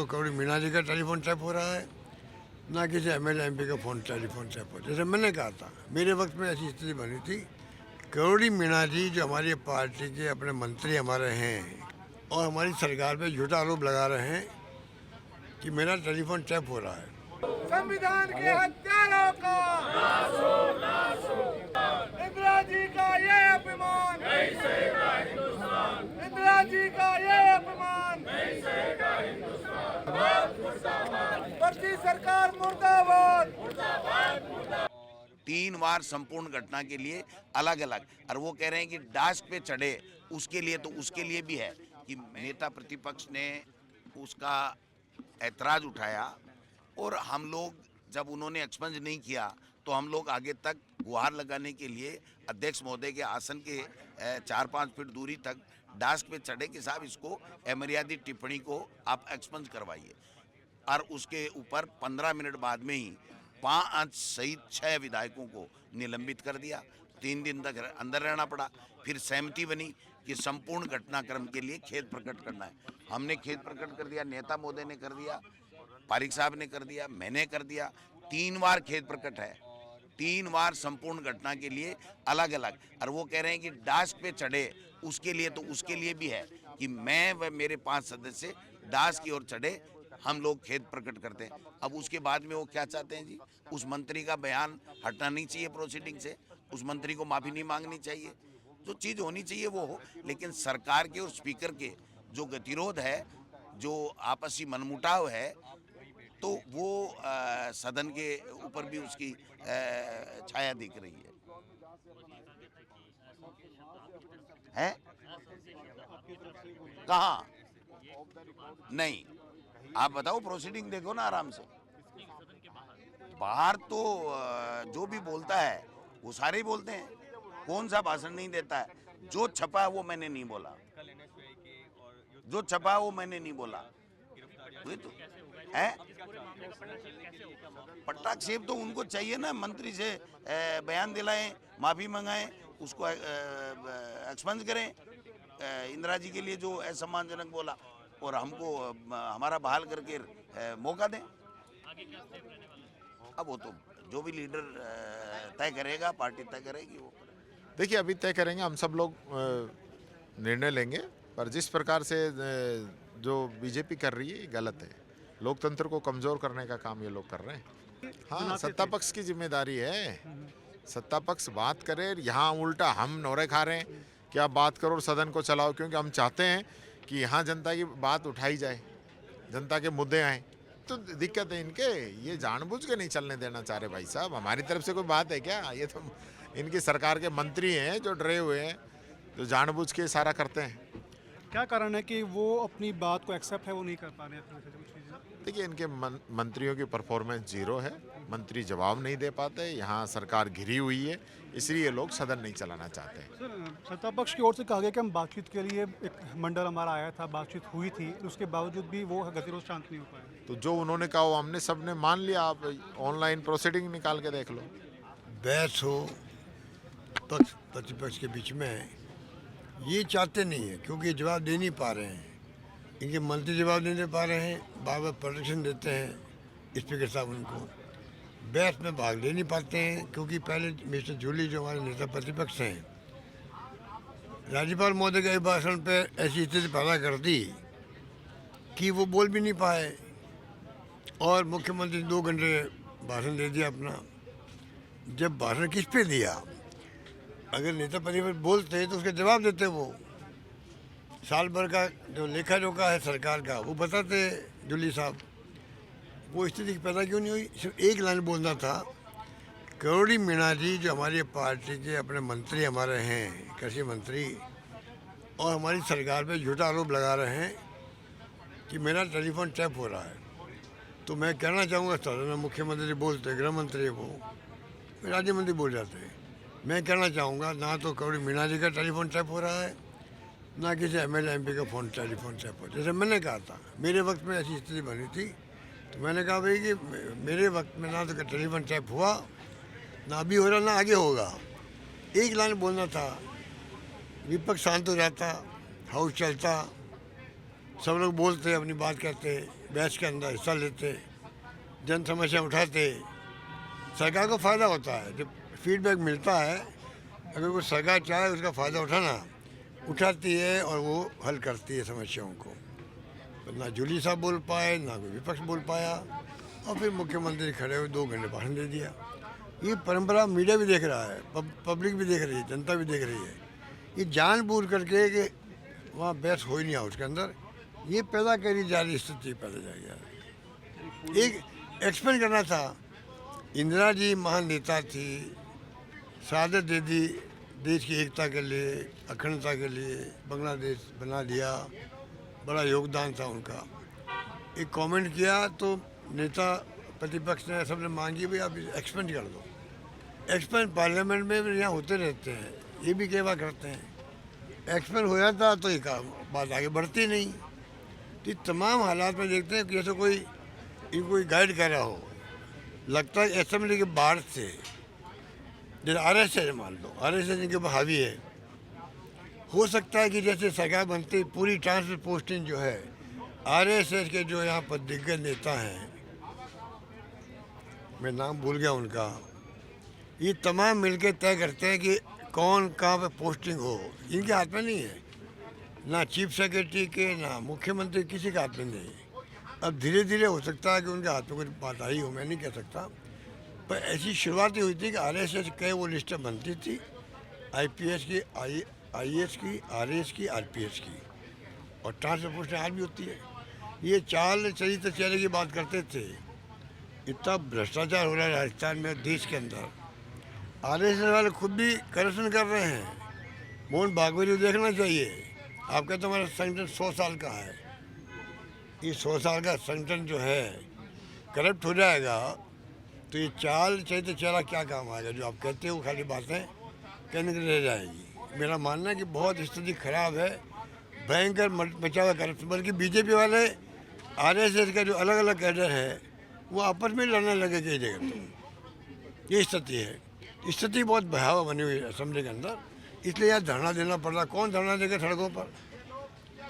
तो कभी मीणा जी का टेलीफोन टैप हो रहा है, ना किसी एमएलए एमपी का टेलीफोन टैप हो। जैसे मैंने कहा था, मेरे वक्त में ऐसी स्थिति बनी थी। करोड़ी मीणा जी जो हमारी पार्टी के अपने मंत्री हमारे हैं और हमारी सरकार पे झूठा आरोप लगा रहे हैं कि मेरा टेलीफोन टैप हो रहा है। संविधान के हत्यारों का इंदिरा जी का ये अपमान, इंदिरा जी का ये अपमान, भर्ती सरकार मुर्दाबाद। 3 बार संपूर्ण घटना के लिए अलग अलग, और वो कह रहे हैं कि डास्क पे चढ़े उसके लिए, तो उसके लिए भी है कि नेता प्रतिपक्ष ने उसका ऐतराज उठाया और हम लोग जब उन्होंने एक्सपंज नहीं किया तो हम लोग आगे तक गुहार लगाने के लिए अध्यक्ष महोदय के आसन के 4-5 फीट दूरी तक डास्क पे चढ़े कि साहब इसको अमर्यादित टिप्पणी को आप एक्सपंज करवाइए। और उसके ऊपर 15 मिनट बाद में ही 5 सहित 6 विधायकों को निलंबित कर दिया। 3 दिन तक अंदर रहना पड़ा। फिर सहमति बनी कि संपूर्ण घटनाक्रम के लिए खेद प्रकट करना है। हमने खेद प्रकट कर दिया, नेता महोदय ने कर दिया, पारिक साहब ने कर दिया, मैंने कर दिया। 3 बार खेद प्रकट है, 3 बार संपूर्ण घटना के लिए अलग अलग। और वो कह रहे हैं कि डास्क पे चढ़े उसके लिए, तो उसके लिए भी है कि मैं व मेरे 5 सदस्य डास्क की ओर चढ़े, हम लोग खेद प्रकट करते हैं। अब उसके बाद में वो क्या चाहते हैं जी, उस मंत्री का बयान हटना नहीं चाहिए प्रोसीडिंग से, उस मंत्री को माफ़ी नहीं मांगनी चाहिए, जो चीज़ होनी चाहिए वो हो। लेकिन सरकार के और स्पीकर के जो गतिरोध है, जो आपसी मनमुटाव है, तो वो सदन के ऊपर भी उसकी छाया दिख रही है? कहाँ? नहीं, आप बताओ, प्रोसीडिंग देखो ना आराम से। बाहर तो जो भी बोलता है वो सारे ही बोलते हैं, कौन सा भाषण नहीं देता है। जो छपा है वो मैंने नहीं बोला, जो छपा है वो मैंने नहीं बोला। वही तो है, पट्टाक्षेप तो उनको चाहिए ना, मंत्री से बयान दिलाएं, माफी मंगाएं, उसको एक्सपंज करें। इंदिरा जी के लिए जो असम्मानजनक बोला, और हमको हमारा बहाल करके मौका दें। अब वो तो जो भी लीडर तय करेगा, पार्टी तय करेगी वो। देखिए, अभी तय करेंगे, हम सब लोग निर्णय लेंगे, पर जिस प्रकार से जो बीजेपी कर रही है ये गलत है। लोकतंत्र को कमज़ोर करने का काम ये लोग कर रहे हैं। हाँ, सत्ता पक्ष की जिम्मेदारी है, सत्ता पक्ष बात करे, यहाँ उल्टा हम नौरे खा रहे हैं कि आप बात करो और सदन को चलाओ, क्योंकि हम चाहते हैं कि यहाँ जनता की बात उठाई जाए, जनता के मुद्दे आए। तो दिक्कत है इनके, ये जानबूझ के नहीं चलने देना चाह रहे भाई साहब। हमारी तरफ से कोई बात है क्या? ये तो इनकी सरकार के मंत्री हैं जो डरे हुए हैं, जो जानबूझ के सारा करते हैं। क्या कारण है कि वो अपनी बात को एक्सेप्ट है वो नहीं कर पा रहे हैं? देखिए, इनके मंत्रियों की परफॉर्मेंस जीरो है, मंत्री जवाब नहीं दे पाते, यहाँ सरकार घिरी हुई है, इसलिए लोग सदन नहीं चलाना चाहते हैं। सर, सत्ता पक्ष की ओर से कहा गया कि हम बातचीत के लिए, एक मंडल हमारा आया था, बातचीत हुई थी, उसके बावजूद भी वो गतिरोध शांत नहीं हो पाया। तो जो उन्होंने कहा वो हमने सबने मान लिया। आप ऑनलाइन प्रोसीडिंग निकाल के देख लो। बहस हो पक्ष प्रतिपक्ष के बीच में, ये चाहते नहीं है, क्योंकि जवाब दे नहीं पा रहे हैं। इनके मंत्री जवाब नहीं दे पा रहे हैं, बार बार प्रोटेक्शन देते हैं स्पीकर साहब उनको, बहस में भाग ले नहीं पाते हैं। क्योंकि पहले मिस्टर जूली जो हमारे नेता प्रतिपक्ष हैं, राज्यपाल महोदय के भाषण पे ऐसी स्थिति पैदा कर दी कि वो बोल भी नहीं पाए, और मुख्यमंत्री 2 घंटे भाषण दे दिया अपना। जब भाषण किस पे दिया, अगर नेता प्रतिपक्ष बोलते तो उसके जवाब देते, वो साल भर का जो लेखा जोखा है सरकार का वो बताते जूली साहब। वो स्थिति पैदा क्यों नहीं हुई? सिर्फ एक लाइन बोलना था, करोड़ी मीणा जी जो हमारी पार्टी के अपने मंत्री हमारे हैं, कृषि मंत्री, और हमारी सरकार पे झूठा आरोप लगा रहे हैं कि मेरा टेलीफोन टैप हो रहा है। तो मैं कहना चाहूँगा, सदन में मुख्यमंत्री बोलते, गृह मंत्री वो, राज्य मंत्री बोल जाते हैं। मैं कहना चाहूँगा, ना तो करोड़ी मीणा जी का टेलीफोन टैप हो रहा है, ना किसी एमएलए एमपी का टेलीफोन टैप हो। जैसे मैंने कहा था, मेरे वक्त में ऐसी स्थिति बनी थी, तो मैंने कहा भाई कि मेरे वक्त में ना तो टेलीफोन टैप हुआ, ना अभी हो रहा, ना आगे होगा। एक लाइन बोलना था, विपक्ष शांत हो जाता, हाउस चलता, सब लोग बोलते, अपनी बात कहते, बहस के अंदर हिस्सा लेते, जन समस्या उठाते। सरकार को फ़ायदा होता है जब फीडबैक मिलता है। अगर कोई सरकार चाहे उसका फ़ायदा उठाती है और वो हल करती है समस्याओं को। ना जूली साहब बोल पाए, ना कोई विपक्ष बोल पाया, और फिर मुख्यमंत्री खड़े हुए 2 घंटे भाषण दे दिया। ये परंपरा मीडिया भी देख रहा है, पब्लिक भी देख रही है, जनता भी देख रही है। ये जानबूझ करके कि वहाँ बहस हो ही नहीं उसके अंदर, ये पैदा करी जा रही स्थिति पैदा जाएगी। एक एक्सप्लेन करना था, इंदिरा जी महान नेता थी, शहादत दे दी देश की एकता के लिए, अखंडता के लिए, बांग्लादेश बना दिया, बड़ा योगदान था उनका। एक कमेंट किया तो नेता प्रतिपक्ष ने सबने मांगी, भाई आप एक्सपेंड कर दो। एक्सपेंड पार्लियामेंट में भी यहाँ होते रहते हैं, ये भी कई बार करते हैं। एक्सपेंड हो जाता तो ये बात आगे बढ़ती नहीं। तो तमाम हालात में देखते हैं कि जैसे कोई इनको गाइड कर रहा हो। लगता है असेंबली के बाहर से, जैसे RSS मान लो, RSS इनके ऊपर हावी है। हो सकता है कि जैसे सरकार बनती पूरी ट्रांसफर पोस्टिंग जो है RSS के जो यहाँ पर दिग्गज नेता हैं, मैं नाम भूल गया उनका, ये तमाम मिलकर तय करते हैं कि कौन कहाँ पे पोस्टिंग हो। इनके हाथ में नहीं है, ना चीफ सेक्रेटरी के, ना मुख्यमंत्री, किसी के हाथ में नहीं। अब धीरे धीरे हो सकता है कि उनके हाथ में कुछ बात आई हो, मैं नहीं कह सकता, पर ऐसी शुरुआत ही हुई थी कि RSS के वो लिस्टें बनती थी, IPS की, IAS की, RAS की, RPS की, और ट्रांसफर पोस्टें आज भी होती है। ये चाल चरित्र चेहरे की बात करते थे। इतना भ्रष्टाचार हो रहा है राजस्थान में, देश के अंदर। RSS वाले खुद भी करप्शन कर रहे हैं। मोहन भागवत को देखना चाहिए। आप कहते हमारा संगठन 100 साल का है, ये 100 साल का संगठन जो है करप्ट हो जाएगा तो ये चाल चरित्र चेहरा क्या काम आएगा? जो आप कहते हो खाली बातें कहने के लिए रह जाएगी। मेरा मानना है कि बहुत स्थिति खराब है, भयंकर मचा हुआ करप्शन। बल्कि बीजेपी वाले RSS का जो अलग अलग कैडर है वो आपस में लड़ने लगे कई जगह तो। ये स्थिति है, स्थिति बहुत भयावह बनी हुई है असेंबली के अंदर। इसलिए यहाँ धरना देना पड़ रहा। कौन धरना देगा सड़कों पर?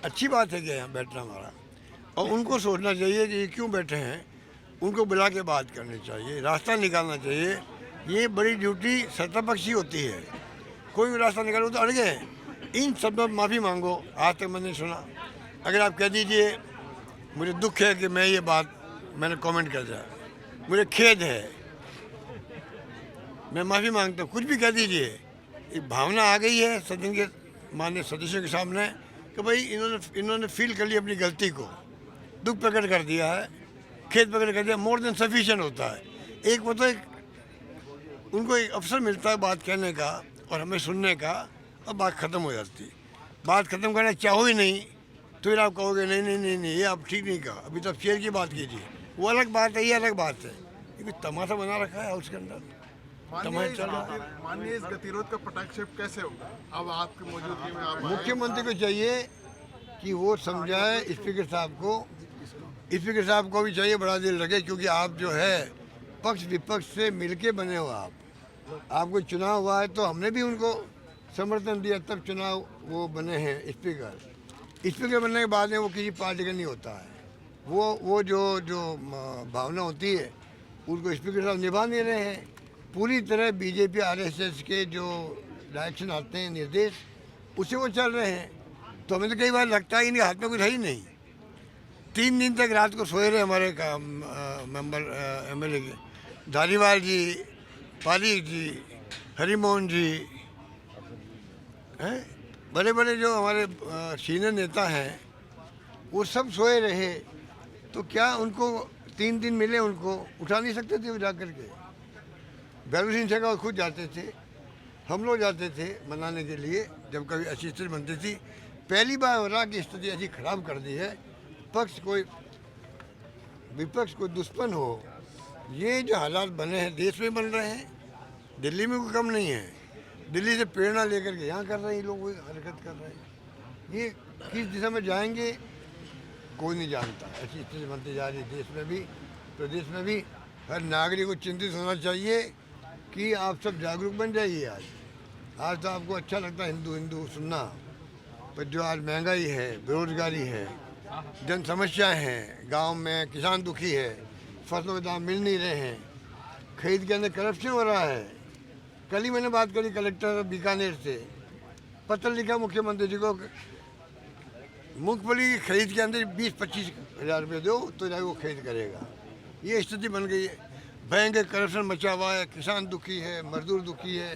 अच्छी बात है कि यहाँ बैठना हमारा, और उनको सोचना चाहिए कि ये क्यों बैठे हैं, उनको बुला के बात करनी चाहिए, रास्ता निकालना चाहिए। ये बड़ी ड्यूटी सत्तापक्षी होती है, कोई भी रास्ता निकालो तो अड़ गए। इन शब्दों में माफ़ी मांगो, आज तक मैंने सुना। अगर आप कह दीजिए मुझे दुख है कि मैं ये बात मैंने कमेंट कर दिया, मुझे खेद है, मैं माफ़ी मांगता हूँ, कुछ भी कह दीजिए। एक भावना आ गई है सदन के माननीय सदस्यों के सामने कि भाई इन्होंने फील कर लिया अपनी गलती को, दुख प्रकट कर दिया है, खेद प्रकट कर दिया। मोर देन सफिशिएंट होता है। एक वो तो उनको एक अवसर मिलता है बात कहने का और हमें सुनने का, और बात ख़त्म हो जाती है। बात ख़त्म करना चाहो ही नहीं तो फिर आप कहोगे नहीं नहीं नहीं नहीं ये आप ठीक नहीं कहा, अभी तो शेयर की बात कीजिए, वो अलग बात है, ये अलग बात है। ये कोई तमाशा बना रखा है उसके अंदर, तमाशा चल रहा है। माननीय इस गतिरोध का पटाक्षेप कैसे होगा? अब आपकी मौजूदगी में आप मुख्यमंत्री को चाहिए कि वो समझाए स्पीकर साहब को, स्पीकर साहब को भी चाहिए बड़ा दिल रखे, क्योंकि आप जो है पक्ष विपक्ष से मिलके बने हो। आपको चुनाव हुआ है तो हमने भी उनको समर्थन दिया, तब चुनाव वो बने हैं स्पीकर। स्पीकर बनने के बाद में वो किसी पार्टी का नहीं होता है। वो जो भावना होती है उनको स्पीकर साहब निभा नहीं रहे हैं पूरी तरह। बीजेपी RSS के जो डायरेक्शन आते हैं, निर्देश, उसे वो चल रहे हैं। तो हमें तो कई बार लगता है इनके हाथ में कुछ है ही नहीं। 3 दिन तक रात को सोए रहे हमारे मेंबर MLA के, धारीवाल जी, पाली जी, हरिमोहन जी, हैं, बड़े बड़े जो हमारे सीनियर नेता हैं वो सब सोए रहे। तो क्या उनको 3 दिन मिले, उनको उठा नहीं सकते थे वो जा कर के? बैरू सिंह शेखावत खुद जाते थे, हम लोग जाते थे मनाने के लिए जब कभी अच्छी स्थिति बनती थी। पहली बार हो रहा कि स्थिति ऐसी खराब कर दी है, पक्ष कोई विपक्ष कोई दुश्मन हो। ये जो हालात बने हैं देश में बन रहे हैं, दिल्ली में कोई कम नहीं है। दिल्ली से प्रेरणा लेकर के यहाँ कर रहे हैं, लोग हरकत कर रहे हैं। ये किस दिशा में जाएंगे कोई नहीं जानता। ऐसी स्थिति बनती जा रही है देश में भी, प्रदेश में भी। हर नागरिक को चिंतित होना चाहिए कि आप सब जागरूक बन जाइए। आज तो आपको अच्छा लगता है हिंदू हिंदू सुनना, पर जो आज महंगाई है, बेरोजगारी है, जन समस्याएं हैं, गांव में किसान दुखी है, फसलों के दाम मिल नहीं रहे हैं, खरीद के अंदर करप्शन हो रहा है। कल ही मैंने बात करी कलेक्टर बीकानेर से, पत्र लिखा मुख्यमंत्री जी को, मूंगफली खरीद के अंदर 20-25 हज़ार रुपये दो तो जाके वो खरीद करेगा। ये स्थिति बन गई है। भयंकर करप्शन मचा हुआ है, किसान दुखी है, मजदूर दुखी है,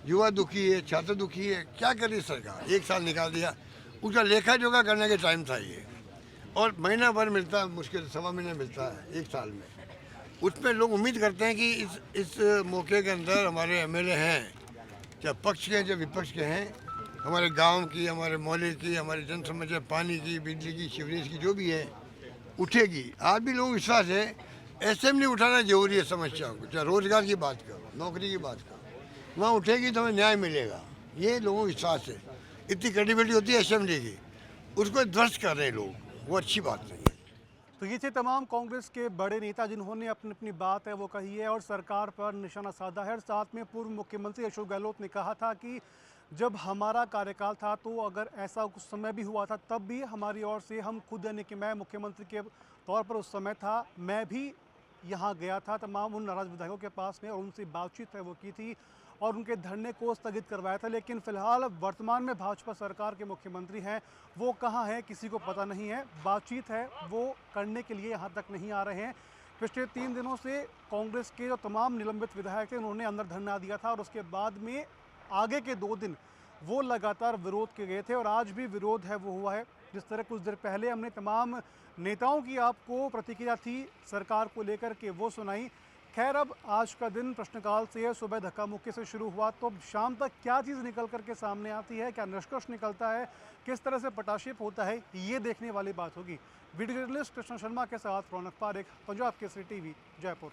युवा दुखी है, छात्र दुखी है। क्या करी सरकार? 1 साल निकाल दिया, उसका लेखा जोखा करने के टाइम था ये, और महीना भर मिलता है, मुश्किल 1.25 महीने मिलता है 1 साल में। उसमें लोग उम्मीद करते हैं कि इस मौके के अंदर हमारे एमएलए हैं, चाहे पक्ष के हैं चाहे विपक्ष के हैं, हमारे गांव की, हमारे मोहल्ले की, हमारी जन समस्या पानी की, बिजली की, सीवरेज की जो भी है उठेगी। आज भी लोगों को विश्वास है असेंबली उठाना जरूरी है समस्याओं को, चाहे रोजगार की बात करो, नौकरी की बात करो, वहाँ उठेगी तो हमें न्याय मिलेगा, ये लोगों को विश्वास है। इतनी क्रेडिबिलिटी होती है असेंबली की, उसको ध्वस्त कर रहे हैं लोग, वो अच्छी बात नहीं है। तो ये थे तमाम कांग्रेस के बड़े नेता जिन्होंने अपनी अपनी बात है वो कही है और सरकार पर निशाना साधा है। साथ में पूर्व मुख्यमंत्री अशोक गहलोत ने कहा था कि जब हमारा कार्यकाल था तो अगर ऐसा कुछ समय भी हुआ था तब भी हमारी ओर से, हम खुद यानी कि मैं मुख्यमंत्री के तौर पर उस समय था, मैं भी यहाँ गया था तमाम उन नाराज विधायकों के पास में और उनसे बातचीत है वो की थी और उनके धरने को स्थगित करवाया था। लेकिन फिलहाल वर्तमान में भाजपा सरकार के मुख्यमंत्री हैं, वो कहाँ हैं किसी को पता नहीं है। बातचीत है वो करने के लिए यहाँ तक नहीं आ रहे हैं। पिछले 3 दिनों से कांग्रेस के जो तमाम निलंबित विधायक थे उन्होंने अंदर धरना दिया था और उसके बाद में आगे के 2 दिन वो लगातार विरोध के गए थे और आज भी विरोध है वो हुआ है। जिस तरह कुछ देर पहले हमने तमाम नेताओं की आपको प्रतिक्रिया थी सरकार को लेकर के वो सुनाई। खैर अब आज का दिन प्रश्नकाल से सुबह धक्का मुक्की से शुरू हुआ, तो शाम तक क्या चीज़ निकल कर के सामने आती है, क्या निष्कर्ष निकलता है, किस तरह से पटाक्षेप होता है, ये देखने वाली बात होगी। वीडियो जर्नलिस्ट कृष्ण शर्मा के साथ रौनक पारेख, पंजाब केसरी टीवी, जयपुर।